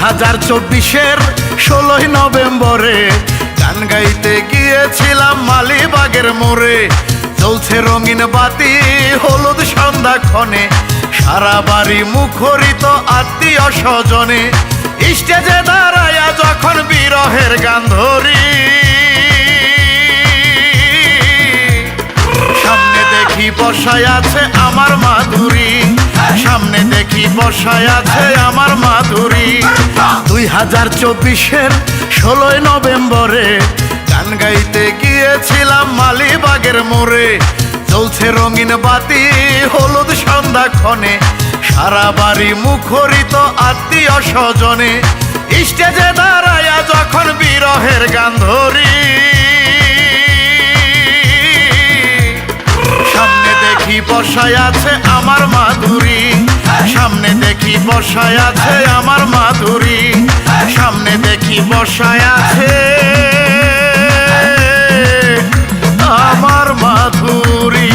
2024-এর 16 নভেম্বরে গান গাইতে গিয়েছিলাম মালিবাগের মোড়ে। চলছে রঙিন বাতি হলুদ সন্ধ্যাক্ষণে, সারা বাড়ি মুখরিত আত্মীয় স্বজনে। স্টেজে দাঁড়ায়া যখন বিরহের গান ধরি, সামনে দেখি বসায় আছে আমার মাধুরী, সামনে দেখি বসায় আছে আমার মাধুরী। 2024-এর 16 নভেম্বরে গান গাইতে গিয়েছিলাম মালিবাগের মোড়ে। চলছে রঙিন বাতি হলুদ সন্ধ্যাক্ষণে, সারা বাড়ি মুখরিত আত্মীয় স্বজনে। স্টেজে দাঁড়ায়া যখন বিরহের গান ধরি, সামনে দেখি বসায় আছে আমার মাধুরী, সামনে দেখি বসায় আছে আমার মাধুরী, সামনে দেখি বসায় আছে আমার মাধুরী।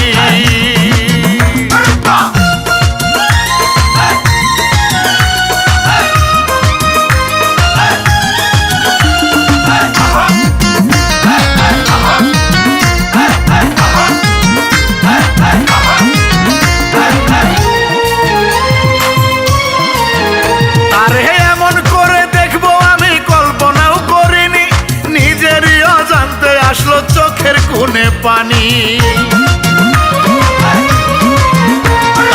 আসলো চোখের কোণে পানি,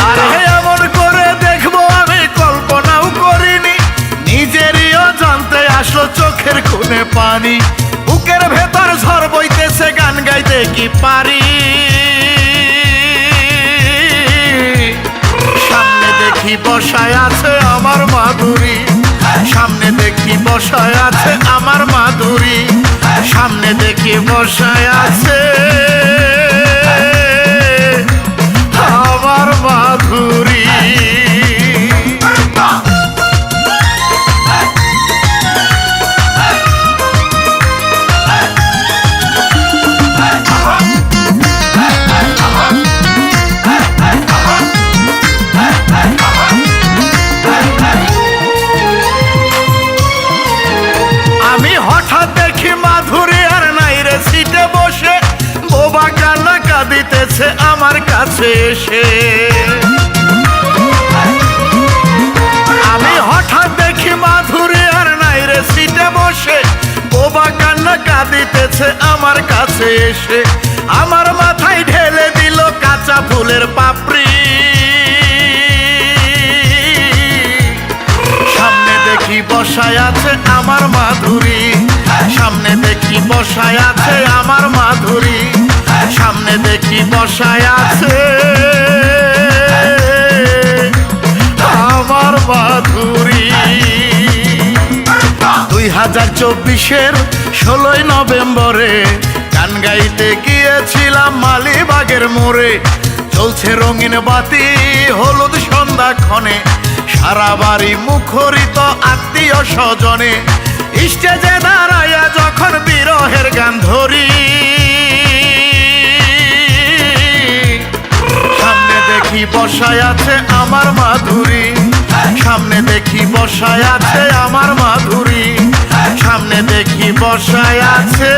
আর এমন করে দেখবো আমি কল্পনাও করিনি। নিজেরই অজান্তে আসলো চোখের কোণে পানি, বুকের ভেতর ঝড় বইতেছে গান গাইতে কি পারি। সামনে দেখি বসায় আছে আমার মাধুরী, সামনে দেখি বসায় আছে আমার মাধুরী, সামনে দেখি বসায় আছে আমার মাধুরী। আমি হঠাৎ দেখি মাধুরী আর নাই রে সিটে বসে, বোবা কান্না কাঁদিতেছে আমার কাছে এসে। আমি হঠাৎ দেখি মাধুরী আর নাই রে সিটে বসে, বোবা কান্না কাঁদিতেছে আমার কাছে এসে। আমার মাথায় ঢেলে দিল কাঁচা ফুলের পাপড়ি, সামনে দেখি বসায় আছে আমার মাধুরী, সামনে দেখি বসায় আছে আমার মাধুরী, সামনে দেখি বসায় আছে আমার মাধুরী। 2024-এর 16 নভেম্বরে গান গাইতে গিয়েছিলাম মালিবাগের মোড়ে। চলছে রঙিন বাতি হলুদ সন্ধ্যাক্ষণে, সারা বাড়ি মুখরিত আত্মীয় স্বজনে। স্টেজে দাঁড়ায়া যখন বিরহের গান ধরি, সামনে দেখি বসায় আছে আমার মাধুরী, সামনে দেখি বসায় আছে আমার মাধুরী, সামনে দেখি বসায় আছে